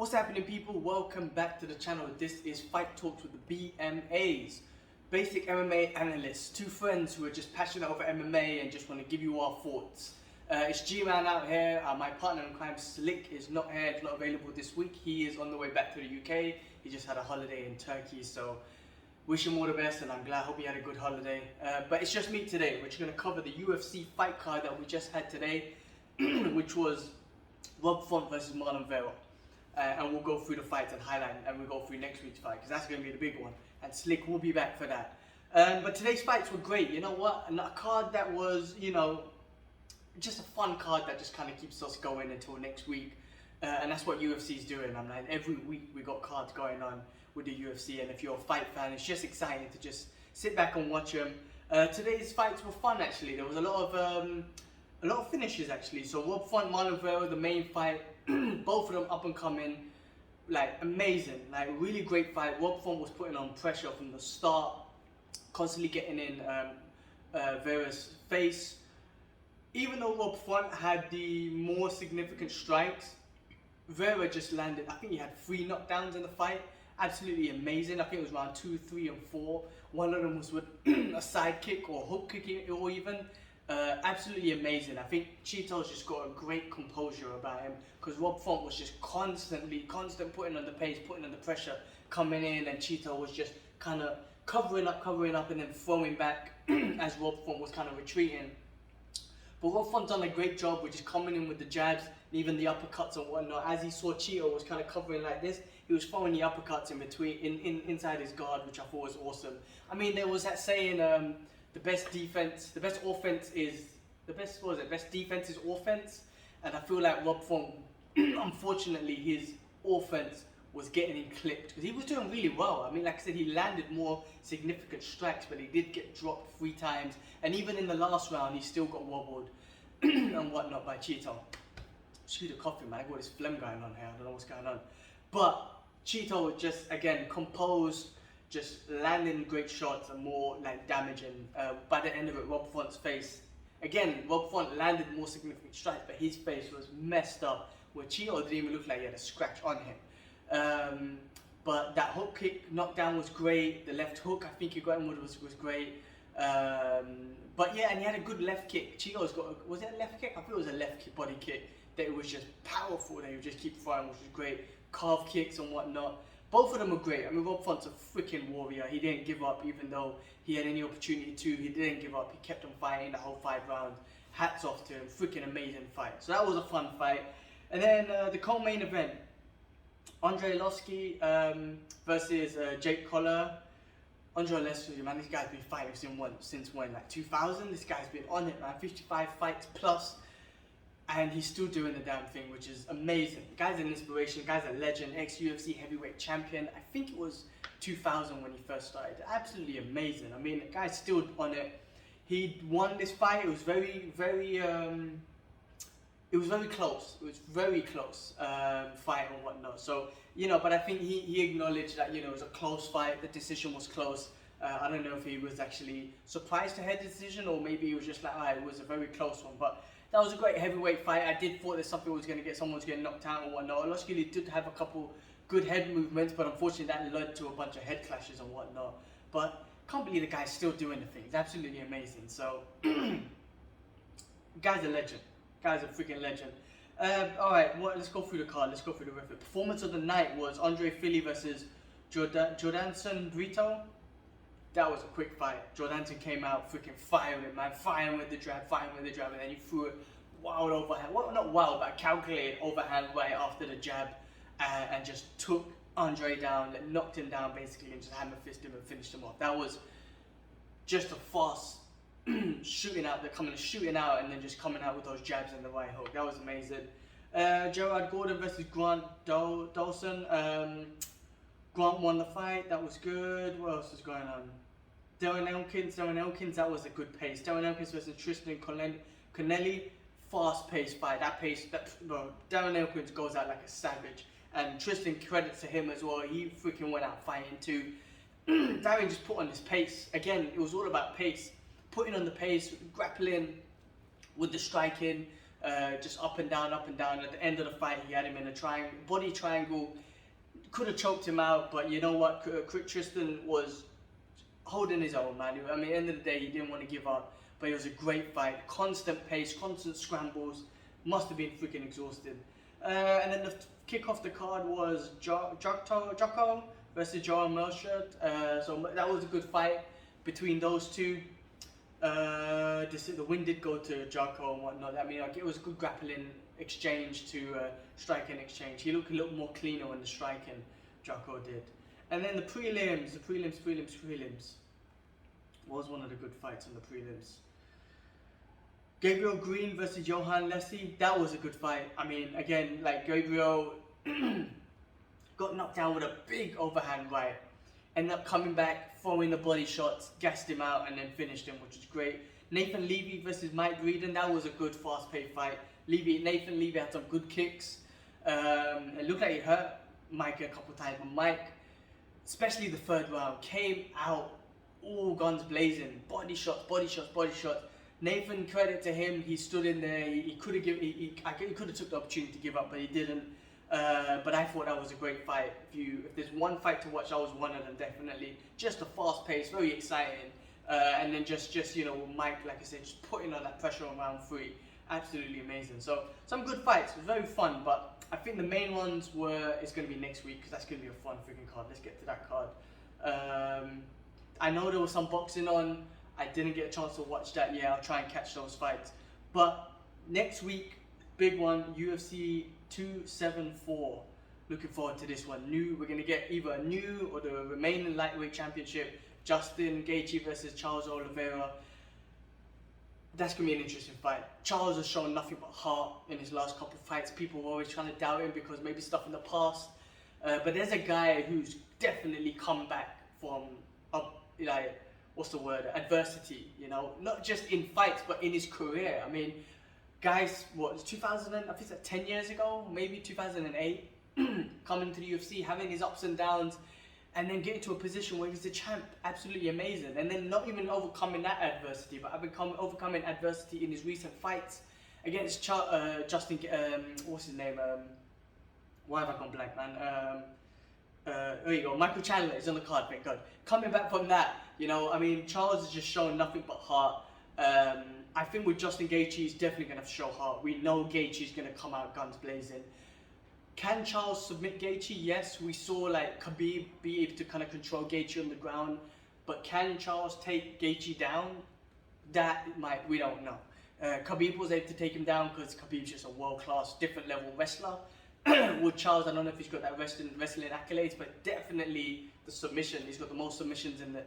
What's happening, people? Welcome back to the channel. This is Fight Talks with the BMAs, basic MMA analysts, two friends who are just passionate over MMA and just want to give you our thoughts. It's G-Man out here. My partner in crime, Slick, is not here. He's not available this week. He is on the way back to the UK. He just had a holiday in Turkey, so wish him all the best, and I'm glad. Hope he had a good holiday. But it's just me today. We're just going to cover the UFC fight card that we just had today, which was Rob Font versus Marlon Vera. And we'll go through the fights and highlight, and we'll go through next week's fight because that's going to be the big one. And Slick will be back for that. But today's fights were great. You know what? And a card that was, just a fun card that just kind of keeps us going until next week. And that's what UFC is doing. I'm like, every week we got cards going on with the UFC, and if you're a fight fan, it's just exciting to just sit back and watch them. Today's fights were fun actually. There was a lot of finishes actually. So Rob Font, Marlon Vera, the main fight. Both of them up and coming, like amazing, like really great fight. Rob Font was putting on pressure from the start, constantly getting in Vera's face. Even though Rob Font had the more significant strikes, Vera just landed, I think he had 3 knockdowns in the fight. Absolutely amazing. I think it was round 2, 3, and 4. One of them was with a side kick or hook kick or even. Absolutely amazing. I think Cheeto's just got a great composure about him because Rob Font was just constant putting on the pace, putting on the pressure, coming in, and Cheeto was just kind of covering up and then throwing back as Rob Font was kind of retreating. But Rob Font's done a great job with just coming in with the jabs and even the uppercuts and whatnot. As he saw Cheeto was kind of covering like this, he was throwing the uppercuts in between, inside his guard, which I thought was awesome. I mean, there was that saying, best defense is offense, and I feel like Rob Font, unfortunately, his offense was getting him clipped because he was doing really well. I mean, like I said, he landed more significant strikes, but he did get dropped 3 times, and even in the last round, he still got wobbled and whatnot by Cheeto. Excuse the coffee, man. I got this phlegm going on here. I don't know what's going on, but Cheeto was just again composed, just landing great shots and more like damaging. By the end of it, Rob Font's face, again, Rob Font landed more significant strikes, but his face was messed up, where Cheeto didn't even look like he had a scratch on him. But that hook kick knockdown was great. The left hook, I think he got him with was great. But yeah, and he had a good left kick. Cheeto's got, was it a left kick? I think it was a left body kick that it was just powerful, that he would just keep throwing, which was great. Calf kicks and whatnot. Both of them were great. I mean, Rob Font's a freaking warrior. He didn't give up, even though he had any opportunity to. He didn't give up. He kept on fighting the whole 5 rounds. Hats off to him. Freaking amazing fight. So that was a fun fight. And then the co-main event, Andre Arlovski versus Jake Collar. Andre Arlovski, man, this guy's been fighting since when? Like 2000? This guy's been on it, man. 55 fights plus. And he's still doing the damn thing, which is amazing. The guy's an inspiration, the guy's a legend, ex-UFC heavyweight champion. I think it was 2000 when he first started. Absolutely amazing. I mean, the guy's still on it. He won this fight. It was very close. It was very close fight and whatnot. So, but I think he acknowledged that, it was a close fight. The decision was close. I don't know if he was actually surprised to hear the decision, or maybe he was just like, it was a very close one. But that was a great heavyweight fight. I did thought that someone's getting knocked out and whatnot. Arlovski did have a couple good head movements, but unfortunately that led to a bunch of head clashes and whatnot. But can't believe the guy's still doing the thing. It's absolutely amazing. So, guy's a legend. Guy's a freaking legend. Alright, let's go through the card. Let's go through the record. Performance of the night was Andre Fili versus Jordanson Brito. That was a quick fight. Jordanson came out freaking firing it, man. Firing with the jab, and then he threw it wild overhand. Well, not wild, but calculated overhand right after the jab, and just took Andre down, knocked him down basically, and just hammer fisted him and finished him off. That was just a fast shooting out, and then just coming out with those jabs and the right hook. That was amazing. Gerard Gordon versus Grant Dawson. Grant won the fight. That was good. What else is going on? Darren Elkins, that was a good pace. Darren Elkins versus Tristan Connelly, fast-paced fight. Darren Elkins goes out like a savage, and Tristan, credit to him as well. He freaking went out fighting too. Darren just put on his pace. Again, it was all about pace. Putting on the pace, grappling with the striking, just up and down, up and down. At the end of the fight, he had him in a body triangle. Could have choked him out, but you know what? Tristan was holding his own, man. I mean, at the end of the day, he didn't want to give up, but it was a great fight. Constant pace, constant scrambles. Must have been freaking exhausted. And then the kick off the card was Jocko versus Joel Melchert. So that was a good fight between those two. The win did go to Jocko and whatnot. I mean, like, it was a good grappling exchange to striking exchange. He looked a little more cleaner when the striking, Jocko did. And then the prelims. Was one of the good fights on the prelims. Gabriel Green versus Johan Lessie. That was a good fight. I mean, again, like Gabriel got knocked down with a big overhand right. Ended up coming back, throwing the body shots, gassed him out, and then finished him, which was great. Nathan Levy versus Mike Breeden. That was a good, fast-paced fight. Nathan Levy had some good kicks. It looked like he hurt Mike a couple times, but Mike, especially the third round, came out all guns blazing. Body shots, body shots, body shots. Nathan, credit to him, he stood in there. He could have took the opportunity to give up, but he didn't. But I thought that was a great fight. If there's one fight to watch, that was one of them, definitely. Just a fast pace, very exciting. And then just you know, Mike, like I said, just putting on that pressure on round 3. Absolutely amazing. So some good fights. It was very fun, but I think the main ones it's going to be next week, because that's going to be a fun freaking card. Let's get to that card. I know there was some boxing on. I didn't get a chance to watch that yet. I'll try and catch those fights. But next week, big one, UFC 274. Looking forward to this one. We're going to get either a new or the remaining lightweight championship. Justin Gaethje versus Charles Oliveira. That's going to be an interesting fight. Charles has shown nothing but heart in his last couple of fights. People were always trying to doubt him because maybe stuff in the past. But there's a guy who's definitely come back from, adversity, you know, not just in fights, but in his career. I mean, guys, I think it's 10 years ago, maybe 2008, coming to the UFC, having his ups and downs, and then getting to a position where he's the champ. Absolutely amazing. And then not even overcoming that adversity, but overcoming adversity in his recent fights against Justin, what's his name? Why have I gone blank, man? There you go, Michael Chandler is on the card, thank God. Coming back from that, you know, I mean, Charles has just shown nothing but heart. I think with Justin Gaethje, he's definitely going to show heart. We know Gaethje is going to come out guns blazing. Can Charles submit Gaethje? Yes, we saw like Khabib be able to kind of control Gaethje on the ground, but can Charles take Gaethje down? We don't know. Khabib was able to take him down because Khabib's just a world-class, different level wrestler. With Charles, I don't know if he's got that wrestling accolades, but definitely the submission. He's got the most submissions in the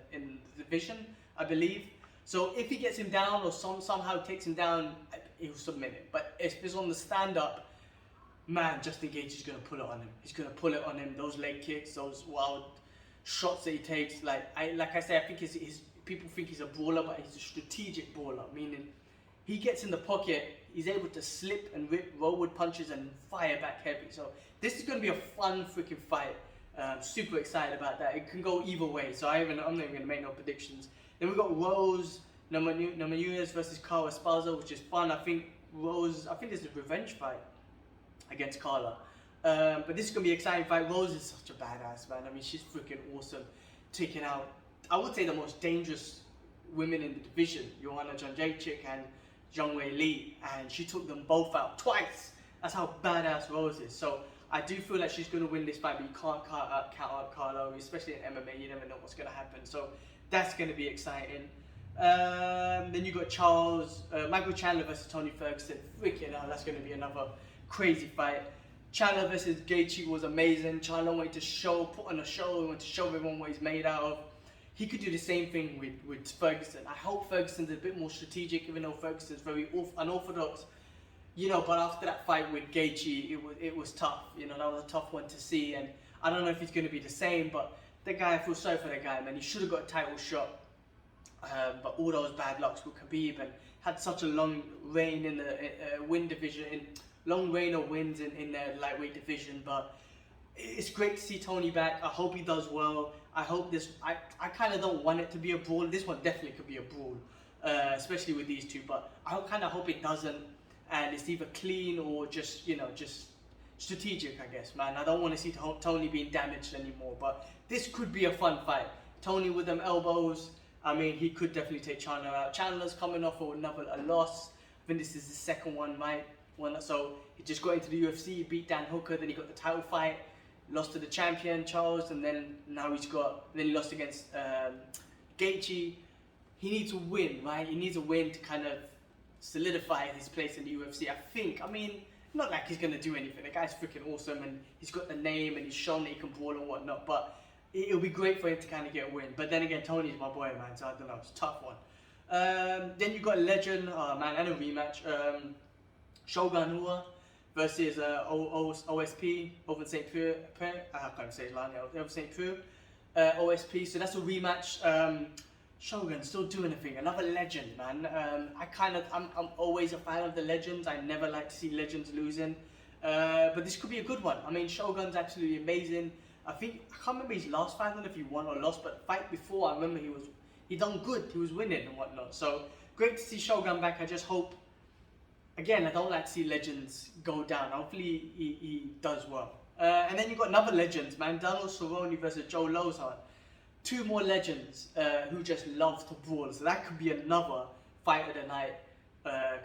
division, I believe. So if he gets him down or somehow takes him down, he'll submit it. But if it's on the stand-up, man, Justin Gaethje is going to pull it on him. He's going to pull it on him. Those leg kicks, those wild shots that he takes. Like I say, I think people think he's a brawler, but he's a strategic brawler. Meaning, he gets in the pocket, he's able to slip and roll with punches and fire back heavy. So this is going to be a fun freaking fight. Super excited about that. It can go either way. So I'm not even going to make no predictions. Then we've got Rose Namajunas versus Carla Esparza, which is fun. I think this is a revenge fight against Carla. But this is going to be an exciting fight. Rose is such a badass, man. I mean, she's freaking awesome. Taking out, I would say, the most dangerous women in the division, Joanna Jędrzejczyk and Zhang Wei Li, and she took them both out twice. That's how badass Rose is. So I do feel like she's going to win this fight, but you can't count out Carla, especially in MMA. You never know what's going to happen. So that's going to be exciting. Then you got Michael Chandler versus Tony Ferguson. Freaking hell, that's going to be another crazy fight. Chandler versus Gaethje was amazing. Chandler wanted to put on a show, he wanted to show everyone what he's made out of. He could do the same thing with Ferguson. I hope Ferguson's a bit more strategic, even though Ferguson's very unorthodox. You know, but after that fight with Gaethje, it was tough. You know, that was a tough one to see, and I don't know if he's going to be the same, but the guy, I feel sorry for the guy, man. He should have got a title shot, but all those bad lucks with Khabib, and had such a long reign in the long reign of wins in the lightweight division. But it's great to see Tony back. I hope he does well. I hope I kind of don't want it to be a brawl. This one definitely could be a brawl, especially with these two, but I kind of hope it doesn't. and it's either clean or just, you know, just strategic, I guess, man. I don't want to see Tony being damaged anymore, but this could be a fun fight. Tony with them elbows, I mean, he could definitely take Chandler out. Chandler's coming off of a loss. I think this is his second one, right? So he just got into the UFC, beat Dan Hooker, then he got the title fight, lost to the champion Charles, and then he lost against Gaethje. He needs to win, right? He needs a win to kind of solidify his place in the UFC. I mean, not like he's gonna do anything. The guy's freaking awesome, and he's got the name, and he's shown that he can brawl and whatnot. But it'll be great for him to kind of get a win. But then again, Tony's my boy, man. So I don't know. It's a tough one. Then you got a legend, man, and a rematch. Shogun Rua versus OSP over in St. Pierre. I can't even say his line. Over St. Pierre. OSP. So that's a rematch. Shogun still doing a thing. Another legend, man. I'm always a fan of the legends. I never like to see legends losing. But this could be a good one. I mean, Shogun's absolutely amazing. I can't remember his last fight. I don't know if he won or lost, but the fight before, I remember he done good. He was winning and whatnot. So great to see Shogun back. I just hope. Again, I don't like to see legends go down. Hopefully he does well. And then you got another legends, man. Donald Cerrone versus Joe Lozon. Two more legends who just love to brawl. So that could be another fight of the night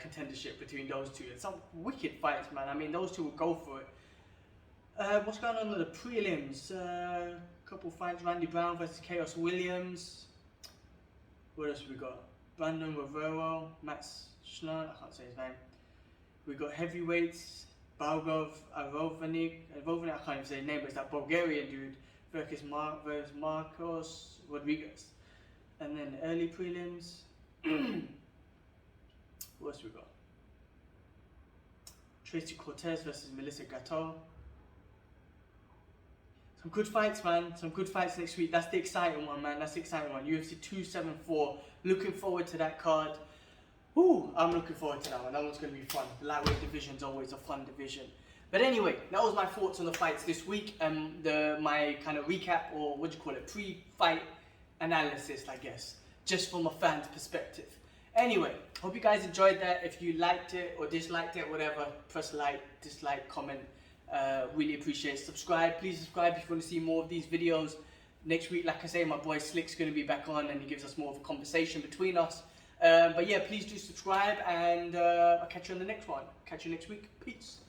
contendership between those two. It's some wicked fights, man. I mean, those two will go for it. What's going on in the prelims? Couple fights. Randy Brown versus Chaos Williams. What else we got? Brandon Rivero, Max Schnarr, I can't say his name. We got heavyweights. Balgov Arovanik, I can't even say his name, but it's that Bulgarian dude versus Marcos Rodriguez. And then early prelims. What else we got? Tracy Cortez versus Melissa Gatto. Some good fights, man. Some good fights next week. That's the exciting one, man. That's the exciting one. UFC 274. Looking forward to that card. Ooh, I'm looking forward to that one. That one's going to be fun. The lightweight division's always a fun division. But anyway, that was my thoughts on the fights this week. My kind of recap, or what do you call it, pre-fight analysis, I guess. Just from a fan's perspective. Anyway, hope you guys enjoyed that. If you liked it or disliked it, whatever, press like, dislike, comment. Really appreciate it. Subscribe. Please subscribe if you want to see more of these videos. Next week, like I say, my boy Slick's going to be back on and he gives us more of a conversation between us. But yeah, please do subscribe and I'll catch you on the next one. Catch you next week. Peace.